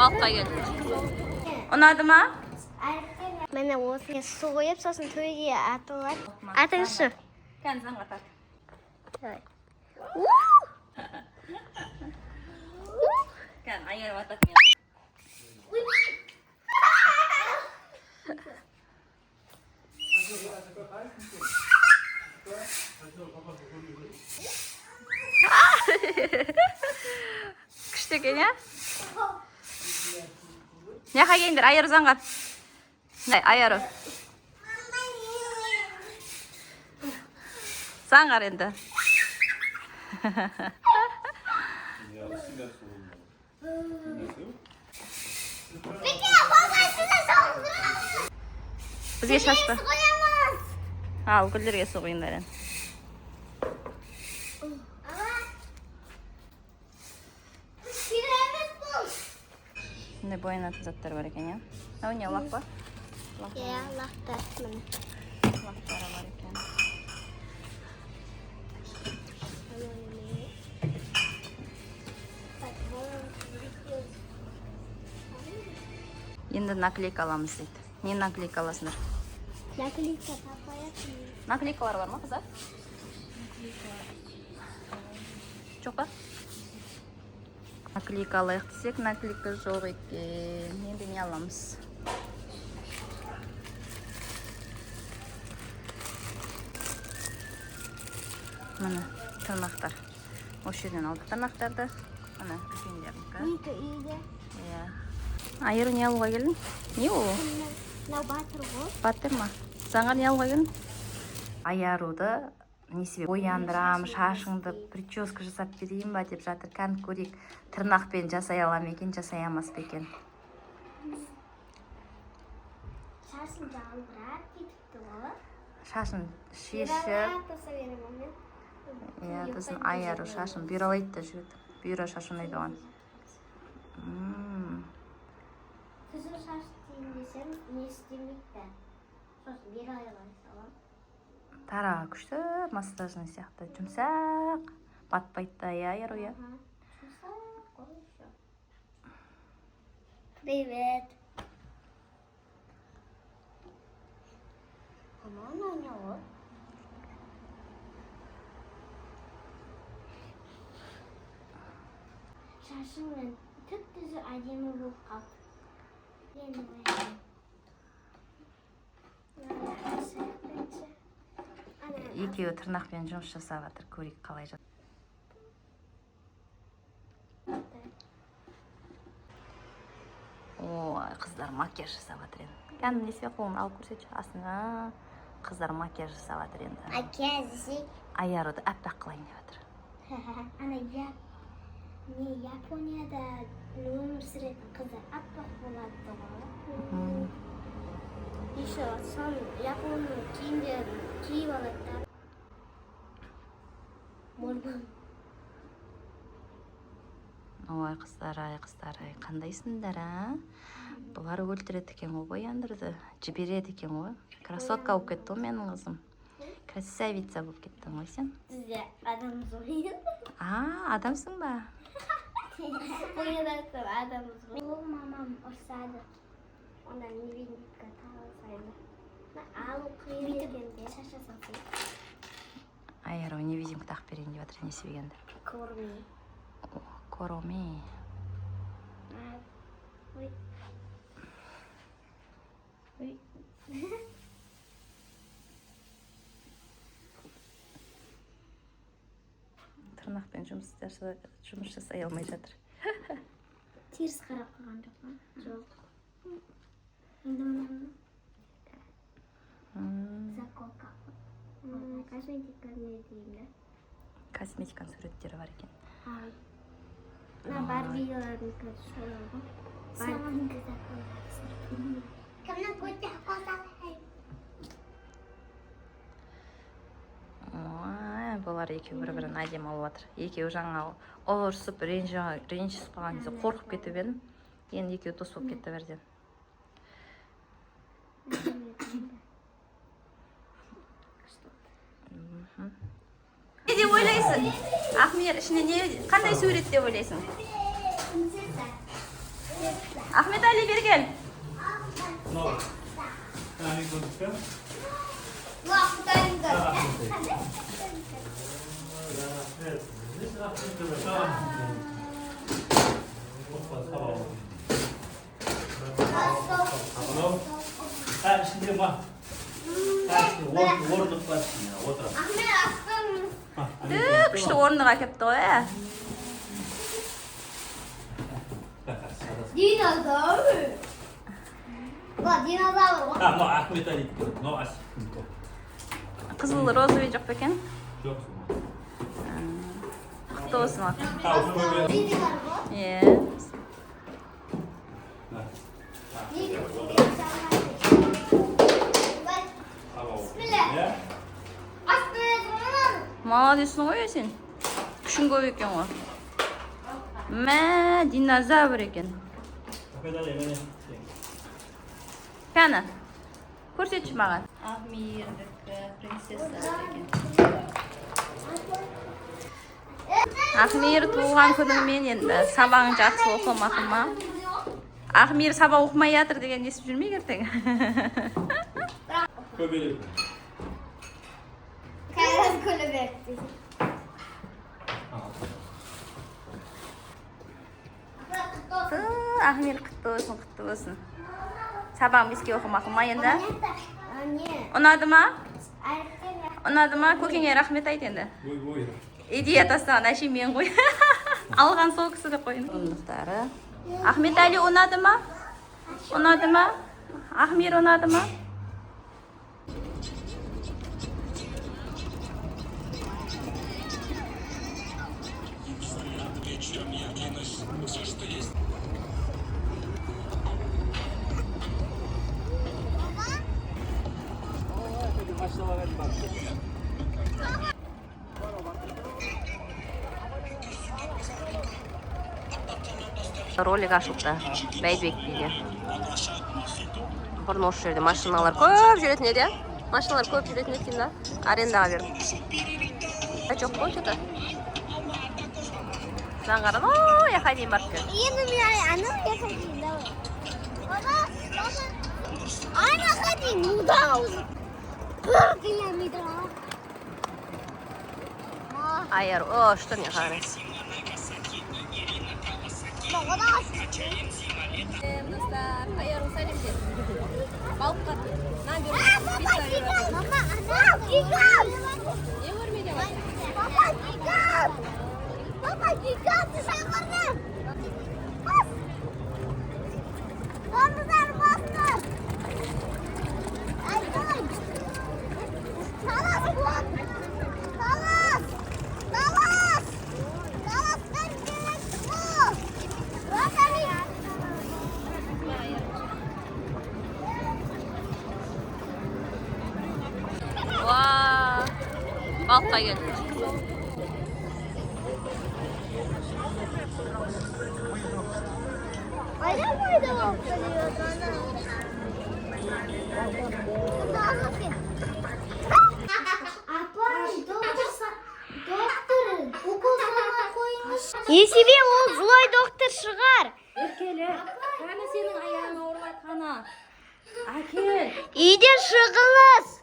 Балыққа келдік. Ұнады ма? Мені осыға су қойып, сосын төйге атылады. Атыңызшы. Кән заңға тарт. Кән айырып ататын еді. Күшті екен, я? Не қайгендер, айыр заңға. Айыру. Заңғар енді. Бізге шашпа. Ал, гүлдерге су құйыңдар енді. Бұндай боянатын заттар бар екен, я? Ау не, лақ ба? Иә, лақтар. Лақтары бар екен. Енді наклейка аламыз дейді. Не наклейка аласыңдар? Наклейка тапаясың. Наклейкалар бар ма, қыздар? Жоқ па? Наклейка алайық десек, наклейка жоқ екен. Енді не аламыз? Міне, тырнақтар. Осы жерден алдық тырнақтарды. Міне, үлкендерінікі. Екі үйде. Иә. Айыру не алуға келдің? Не ол? Мынау батыр ғой. Батыр ма? Заңғар не алуға келдің? Аяруды несібе бояндырам, шашыңды прическа жасап берейін ба деп жатыр. Кән көрейік, тырнақпен жасай алам екен, жасай алмас па екен. Шашын жалбырап кетіпті ғой. Шашын шешіп, иә, біздің Айару шашын бүйралайды да жүреді. Бүйра шашын ойды оған. Күзір шаш дейін десем, не істемейді. Сосын бүйралай салам. Тара күшті, массажный сияқты жұмсақ. Батпайды да, Айару, я? Жұмсақ қой еще. Привет. Мама не вот. Шашыңмен түп-түзі әдемі болып қалды. Енді ойлаймын. Екеуі тырнақпен жұмыс жасап жатыр, көрейік қалай жатыр. Ой, қыздар макияж жасап жатыр енді. Кәнім несібе қолын алып көрсетші, астына қыздар макияж жасап жатыр енді. Макияж десек? Аяруды әппақ қылайын деп жатыр. Японияда өмір сүретін қыздар аппақ болады ғой. Еще сон японның киімдерін киіп алады. Ой, қыздар, қандайсыңдар, а? Бұлар өлтіреді екен ғой, бояндырды. Жібереді екен ғой. Красотка болып кетті ғой менің қызым. Красавица болып кеттің ғой сен. Сізде адамыз ғой. Адамсың ба? Ойнадақтар адамыз ғой. Ол мамам ұрсады. Онда невидимка тағылсайды. Алу қиын екенде шаша салсын. Айару невидимка тағып берейін деп жатыр, не себегенді? Короми. Ой. Тырнақпен жұмыс жасай алмай жатыр. Теріс қарап қалған жоқ па? Жоқ. Енді мұнаны заколка. Косметика не деймін? Косметиканың суреттері бар екен. Барбилердікі солай ғой. Соңғы заколка. Кімнің көте қосады? Бұлар екеу бір-бірін әдем алып жатыр. Екеу жаңа ұрсып, ренжісіп қалған кезде қорқып кетіп едім. Енді екеу дос болып кетті бірден. Не деп ойлайсың? Ақмер, ішіне қандай сурет деп ойлайсың? Ахмет Али бері кел. Şimdi bak. Orluk var şimdi. Otur. күшті орындыға кепті ғой, ә? Dinozавр. Dinozавр. No, Ahmet Ali. No, Қызыл розовый жоқ па екен? Жоқ. Құтты болсын ақ. Е. Молодецсің ғой сен. Күшің көп екен ғой. Мә, динозавр екен. Кәні? Көрсетші маған. Ахмирдікі принцесса екен. Ахмир туған күніңмен енді сабағың жақсы оқымақын ма? Ахмир сабақ оқымай жатыр деген естіп жүрмей ертең. Көбелек. Kayraz Kulübek'ti. Ахмир құтты болсын. Сабағың беске оқымақын ма енді? Ұнады ма? Ұнады ма? Көкеңе рахмет айт енді. Идея тастаған әшей мен ғой. Алған сол кісі деп қойын. Ұндықтары. Ахмет Али ұнады ма? Ұнады ма? Ахмир ұнады ма? Ролик ашылды Бәйдібекке. Бұрын осы жерде машиналар көп жүретін еді. Машиналар көп жүретін еді да. Арендаға бердім. Жоқ қой что-то. Саған қарады, ооо, яқа дейін барып кел. Енді мен анау яқа дейін. Баба, anaqa дейін, мұда өзі. Бір километр. Айыр, о, что не қарайсыз? Достар, айыр сәлемдер. Балыққа нан беріп, пицца беріп. Мама, ана, гигант! Не көрмейді ма? Папа, гигант! Папа, гигантты шақырды! Бомбыздар басты! Айдай! Талас бол! Талас! Талас! Таластан керек бол! Рахали! Вау! Балыққа келді. Ayağımıydı o geliyor Есебе ол злой доктор шығар. Әкелі, қаны сенің аяғың ауырлай қаны. Әкел. Үйден шығыңыз.